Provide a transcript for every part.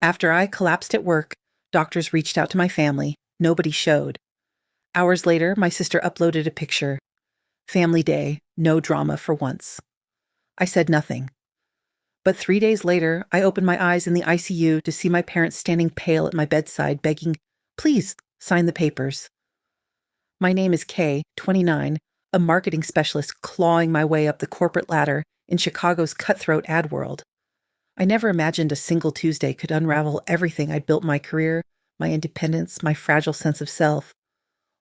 After I collapsed at work, doctors reached out to my family. Nobody showed. Hours later, my sister uploaded a picture. Family day, no drama for once. I said nothing. But 3 days later, I opened my eyes in the ICU to see my parents standing pale at my bedside, begging, "Please, sign the papers." My name is Kay, 29, a marketing specialist clawing my way up the corporate ladder in Chicago's cutthroat ad world. I never imagined a single Tuesday could unravel everything I'd built my career, my independence, my fragile sense of self.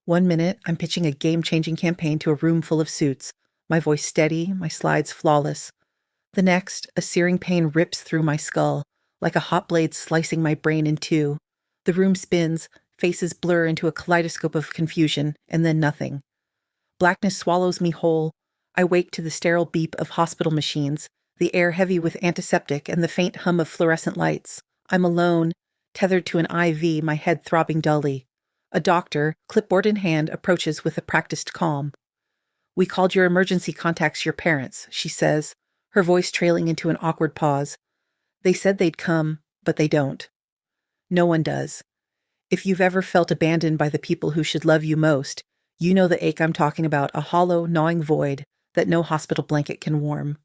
One minute, I'm pitching a game-changing campaign to a room full of suits, my voice steady, my slides flawless. The next, a searing pain rips through my skull, like a hot blade slicing my brain in two. The room spins, faces blur into a kaleidoscope of confusion, and then nothing. Blackness swallows me whole. I wake to the sterile beep of hospital machines, the air heavy with antiseptic and the faint hum of fluorescent lights. I'm alone, tethered to an IV, my head throbbing dully. A doctor, clipboard in hand, approaches with a practiced calm. "We called your emergency contacts your parents," she says, her voice trailing into an awkward pause. "They said they'd come, but they don't. No one does. If you've ever felt abandoned by the people who should love you most, you know the ache I'm talking about, a hollow, gnawing void that no hospital blanket can warm.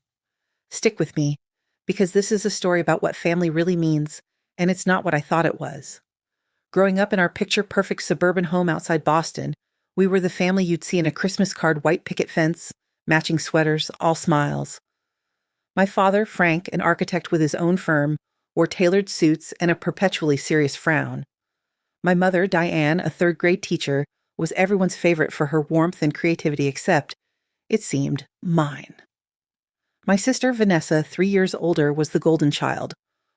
Stick with me, because this is a story about what family really means, and it's not what I thought it was. Growing up in our picture-perfect suburban home outside Boston, we were the family you'd see in a Christmas card white picket fence, matching sweaters, all smiles. My father, Frank, an architect with his own firm, wore tailored suits and a perpetually serious frown. My mother, Diane, a third-grade teacher, was everyone's favorite for her warmth and creativity except, it seemed, mine. My sister, Vanessa, 3 years older, was the golden child.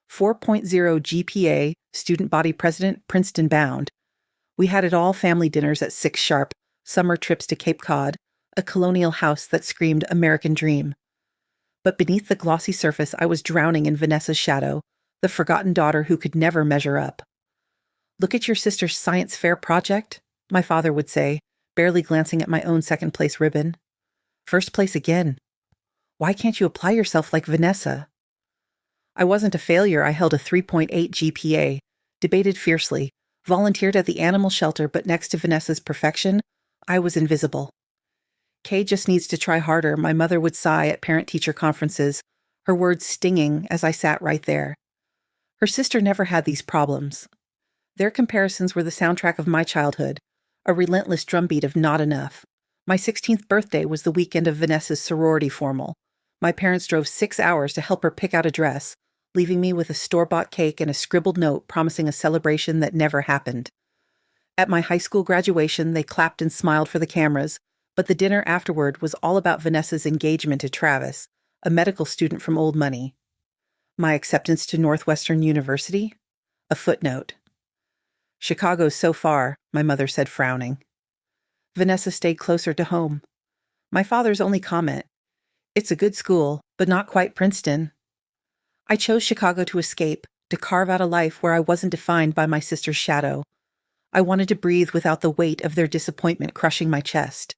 4.0 GPA, student body president, Princeton bound. We had it all, family dinners at 6 sharp, summer trips to Cape Cod, a colonial house that screamed American dream. But beneath the glossy surface, I was drowning in Vanessa's shadow, the forgotten daughter who could never measure up. "Look at your sister's science fair project," my father would say, barely glancing at my own second-place ribbon. "First place again. Why can't you apply yourself like Vanessa?" I wasn't a failure. I held a 3.8 GPA, debated fiercely, volunteered at the animal shelter, but next to Vanessa's perfection, I was invisible. "Kay just needs to try harder," my mother would sigh at parent-teacher conferences, her words stinging as I sat right there. Her sister never had these problems. Their comparisons were the soundtrack of my childhood, a relentless drumbeat of not enough. My 16th birthday was the weekend of Vanessa's sorority formal. My parents drove 6 hours to help her pick out a dress, leaving me with a store-bought cake and a scribbled note promising a celebration that never happened. At my high school graduation, they clapped and smiled for the cameras, but the dinner afterward was all about Vanessa's engagement to Travis, a medical student from Old Money. My acceptance to Northwestern University? A footnote. "Chicago's so far," my mother said, frowning. Vanessa stayed closer to home. My father's only comment, "It's a good school, but not quite Princeton." I chose Chicago to escape, to carve out a life where I wasn't defined by my sister's shadow. I wanted to breathe without the weight of their disappointment crushing my chest.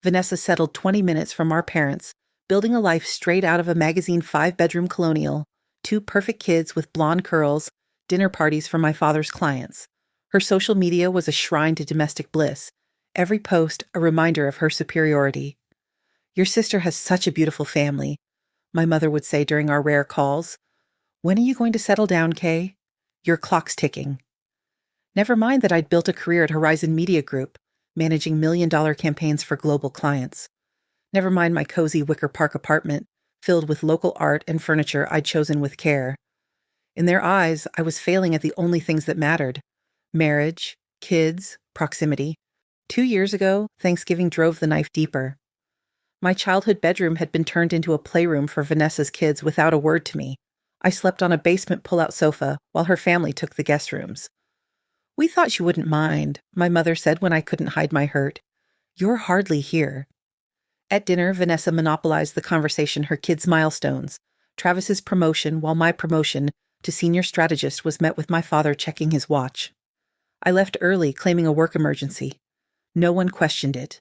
Vanessa settled 20 minutes from our parents, building a life straight out of a magazine 5-bedroom colonial, 2 perfect kids with blonde curls, dinner parties for my father's clients. Her social media was a shrine to domestic bliss, every post a reminder of her superiority. "Your sister has such a beautiful family," my mother would say during our rare calls. "When are you going to settle down, Kay? Your clock's ticking." Never mind that I'd built a career at Horizon Media Group, managing million-dollar campaigns for global clients. Never mind my cozy Wicker Park apartment, filled with local art and furniture I'd chosen with care. In their eyes, I was failing at the only things that mattered: marriage, kids, proximity. 2 years ago, Thanksgiving drove the knife deeper. My childhood bedroom had been turned into a playroom for Vanessa's kids without a word to me. I slept on a basement pull-out sofa while her family took the guest rooms. "We thought you wouldn't mind," my mother said when I couldn't hide my hurt. "You're hardly here." At dinner, Vanessa monopolized the conversation, her kids' milestones, Travis's promotion, while my promotion to senior strategist was met with my father checking his watch. I left early, claiming a work emergency. No one questioned it.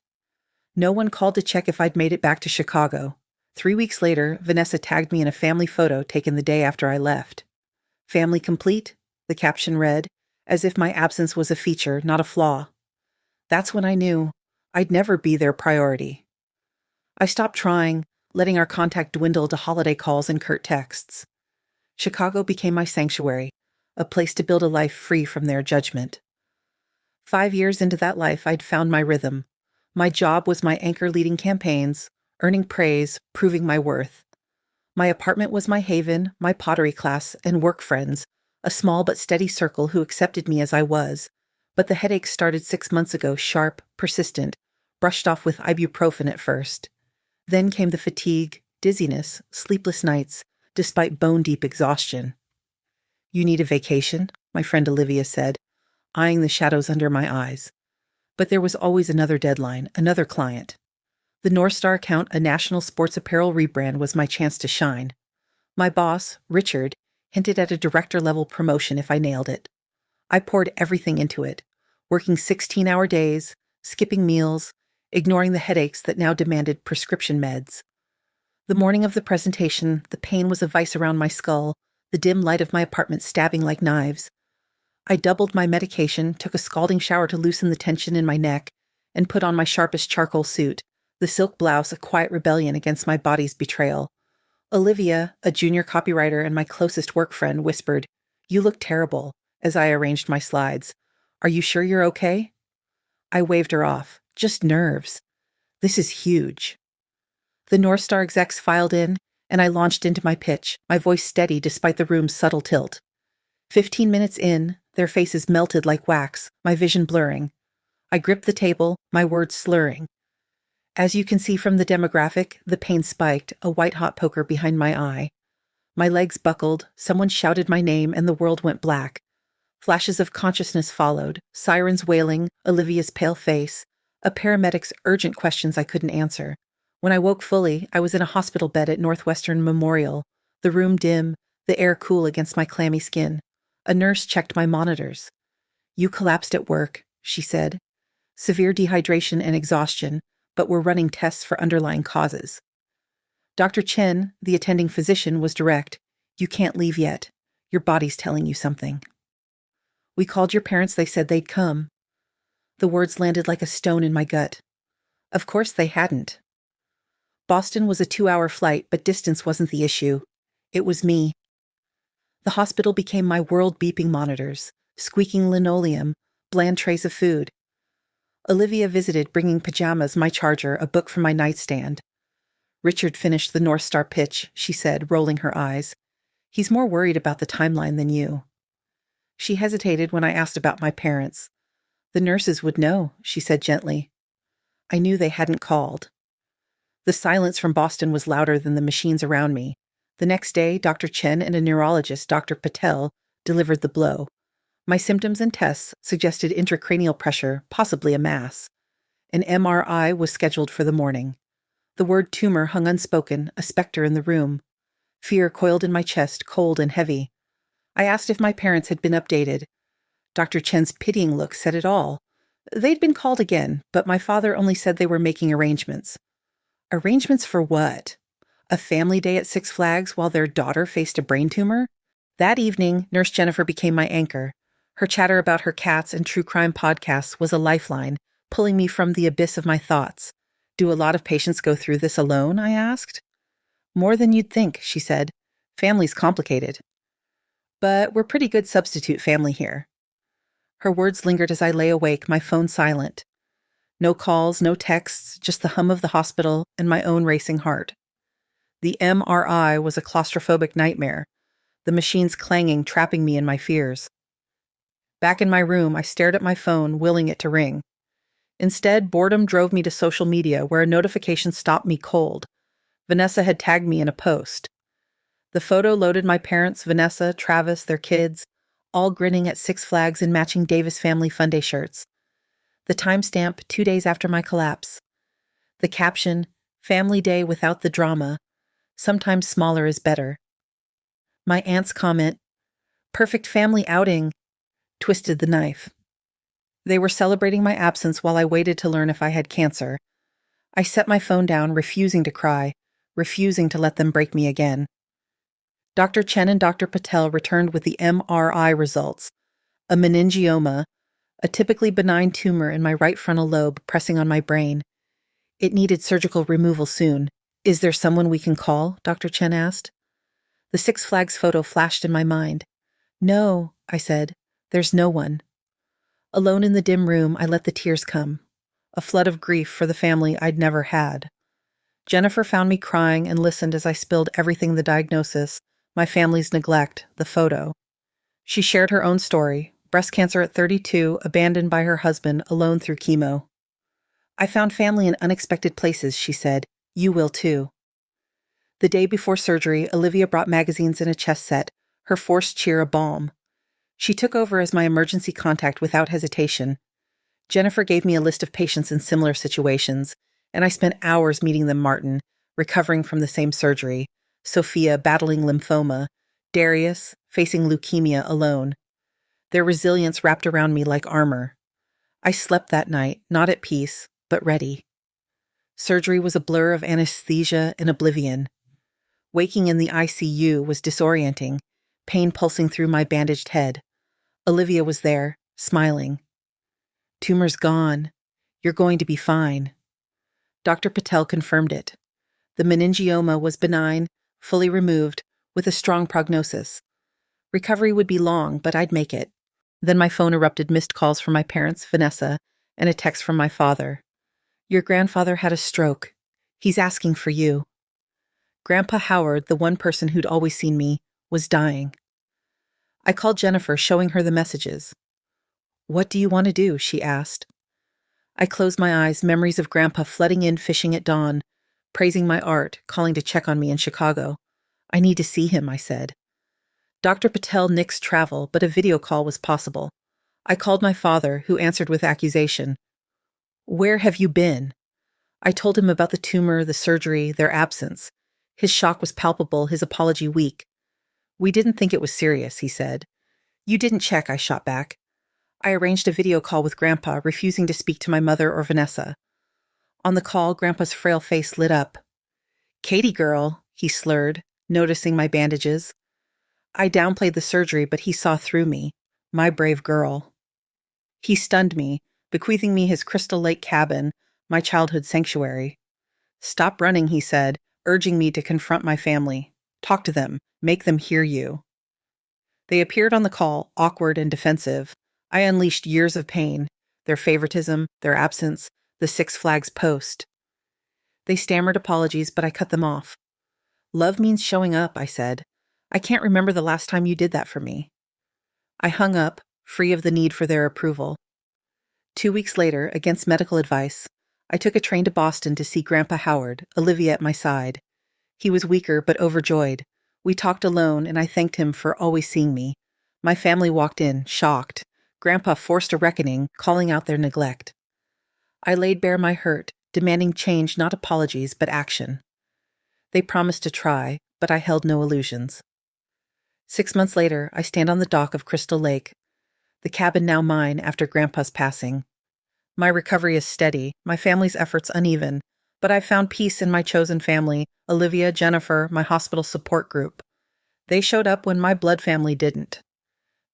No one called to check if I'd made it back to Chicago. 3 weeks later, Vanessa tagged me in a family photo taken the day after I left. Family complete? the caption read, as if my absence was a feature, not a flaw. That's when I knew I'd never be their priority. I stopped trying, letting our contact dwindle to holiday calls and curt texts. Chicago became my sanctuary, a place to build a life free from their judgment. 5 years into that life, I'd found my rhythm. My job was my anchor leading campaigns, earning praise, proving my worth. My apartment was my haven, my pottery class, and work friends, a small but steady circle who accepted me as I was. But the headaches started 6 months ago, sharp, persistent, brushed off with ibuprofen at first. Then came the fatigue, dizziness, sleepless nights, despite bone-deep exhaustion. "You need a vacation," my friend Olivia said, eyeing the shadows under my eyes. But there was always another deadline, another client. The North Star account, a national sports apparel rebrand, was my chance to shine. My boss, Richard, hinted at a director-level promotion if I nailed it. I poured everything into it, working 16-hour days, skipping meals, ignoring the headaches that now demanded prescription meds. The morning of the presentation, the pain was a vice around my skull, the dim light of my apartment stabbing like knives. I doubled my medication, took a scalding shower to loosen the tension in my neck, and put on my sharpest charcoal suit, the silk blouse a quiet rebellion against my body's betrayal. Olivia, a junior copywriter and my closest work friend, whispered, "You look terrible," as I arranged my slides. "Are you sure you're okay?" I waved her off. "Just nerves. This is huge." The North Star execs filed in, and I launched into my pitch, my voice steady despite the room's subtle tilt. 15 minutes in, their faces melted like wax, my vision blurring. I gripped the table, my words slurring. As you can see from the demographic, the pain spiked, a white-hot poker behind my eye. My legs buckled, someone shouted my name, and the world went black. Flashes of consciousness followed, sirens wailing, Olivia's pale face, a paramedic's urgent questions I couldn't answer. When I woke fully, I was in a hospital bed at Northwestern Memorial, the room dim, the air cool against my clammy skin. A nurse checked my monitors. "You collapsed at work," she said. "Severe dehydration and exhaustion, but we're running tests for underlying causes." Dr. Chen, the attending physician, was direct. "You can't leave yet. Your body's telling you something." "We called your parents, they said they'd come." The words landed like a stone in my gut. Of course they hadn't. Boston was a 2-hour flight, but distance wasn't the issue. It was me. The hospital became my world, beeping monitors, squeaking linoleum, bland trays of food. Olivia visited, bringing pajamas, my charger, a book from my nightstand. "Richard finished the North Star pitch," she said, rolling her eyes. "He's more worried about the timeline than you." She hesitated when I asked about my parents. "The nurses would know," she said gently. I knew they hadn't called. The silence from Boston was louder than the machines around me. The next day, Dr. Chen and a neurologist, Dr. Patel, delivered the blow. My symptoms and tests suggested intracranial pressure, possibly a mass. An MRI was scheduled for the morning. The word tumor hung unspoken, a specter in the room. Fear coiled in my chest, cold and heavy. I asked if my parents had been updated. Dr. Chen's pitying look said it all. They'd been called again, but my father only said they were making arrangements. Arrangements for what? A family day at Six Flags while their daughter faced a brain tumor? That evening, Nurse Jennifer became my anchor. Her chatter about her cats and true crime podcasts was a lifeline, pulling me from the abyss of my thoughts. "Do a lot of patients go through this alone?" I asked. "More than you'd think," she said. "Family's complicated. But we're pretty good substitute family here." Her words lingered as I lay awake, my phone silent. No calls, no texts, just the hum of the hospital and my own racing heart. The MRI was a claustrophobic nightmare, the machines clanging, trapping me in my fears. Back in my room, I stared at my phone, willing it to ring. Instead, boredom drove me to social media, where a notification stopped me cold. Vanessa had tagged me in a post. The photo loaded my parents, Vanessa, Travis, their kids, all grinning at Six Flags in matching Davis Family Fun Day shirts. The timestamp, 2 days after my collapse. The caption, "Family day without the drama. Sometimes smaller is better." My aunt's comment, "Perfect family outing," twisted the knife. They were celebrating my absence while I waited to learn if I had cancer. I set my phone down, refusing to cry, refusing to let them break me again. Dr. Chen and Dr. Patel returned with the MRI results: a meningioma, a typically benign tumor in my right frontal lobe pressing on my brain. It needed surgical removal soon. Is there someone we can call? Dr. Chen asked. The Six Flags photo flashed in my mind. No, I said. There's no one. Alone in the dim room, I let the tears come. A flood of grief for the family I'd never had. Jennifer found me crying and listened as I spilled everything: the diagnosis, my family's neglect, the photo. She shared her own story: breast cancer at 32, abandoned by her husband, alone through chemo. I found family in unexpected places, she said. You will too. The day before surgery, Olivia brought magazines and a chess set, her forced cheer a balm. She took over as my emergency contact without hesitation. Jennifer gave me a list of patients in similar situations, and I spent hours meeting them: Martin, recovering from the same surgery; Sophia, battling lymphoma; Darius, facing leukemia alone. Their resilience wrapped around me like armor. I slept that night, not at peace, but ready. Surgery was a blur of anesthesia and oblivion. Waking in the ICU was disorienting, pain pulsing through my bandaged head. Olivia was there, smiling. Tumor's gone. You're going to be fine. Dr. Patel confirmed it. The meningioma was benign, fully removed, with a strong prognosis. Recovery would be long, but I'd make it. Then my phone erupted: missed calls from my parents, Vanessa, and a text from my father. Your grandfather had a stroke. He's asking for you. Grandpa Howard, the one person who'd always seen me, was dying. I called Jennifer, showing her the messages. What do you want to do? She asked. I closed my eyes, memories of Grandpa flooding in, fishing at dawn, praising my art, calling to check on me in Chicago. I need to see him, I said. Dr. Patel nixed travel, but a video call was possible. I called my father, who answered with accusation. Where have you been? I told him about the tumor, the surgery, their absence. His shock was palpable, his apology weak. We didn't think it was serious, he said. You didn't check, I shot back. I arranged a video call with Grandpa, refusing to speak to my mother or Vanessa. On the call, Grandpa's frail face lit up. Katie girl, he slurred, noticing my bandages. I downplayed the surgery, but he saw through me. My brave girl. He stunned me, bequeathing me his Crystal Lake cabin, my childhood sanctuary. Stop running, he said, urging me to confront my family. Talk to them. Make them hear you. They appeared on the call, awkward and defensive. I unleashed years of pain: their favoritism, their absence, the Six Flags post. They stammered apologies, but I cut them off. Love means showing up, I said. I can't remember the last time you did that for me. I hung up, free of the need for their approval. 2 weeks later, against medical advice, I took a train to Boston to see Grandpa Howard, Olivia at my side. He was weaker but overjoyed. We talked alone, and I thanked him for always seeing me. My family walked in, shocked. Grandpa forced a reckoning, calling out their neglect. I laid bare my hurt, demanding change, not apologies, but action. They promised to try, but I held no illusions. 6 months later, I stand on the dock of Crystal Lake, the cabin now mine after Grandpa's passing. My recovery is steady, my family's efforts uneven, but I've found peace in my chosen family: Olivia, Jennifer, my hospital support group. They showed up when my blood family didn't.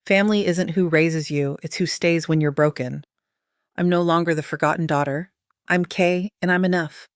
Family isn't who raises you, it's who stays when you're broken. I'm no longer the forgotten daughter. I'm Kay, and I'm enough.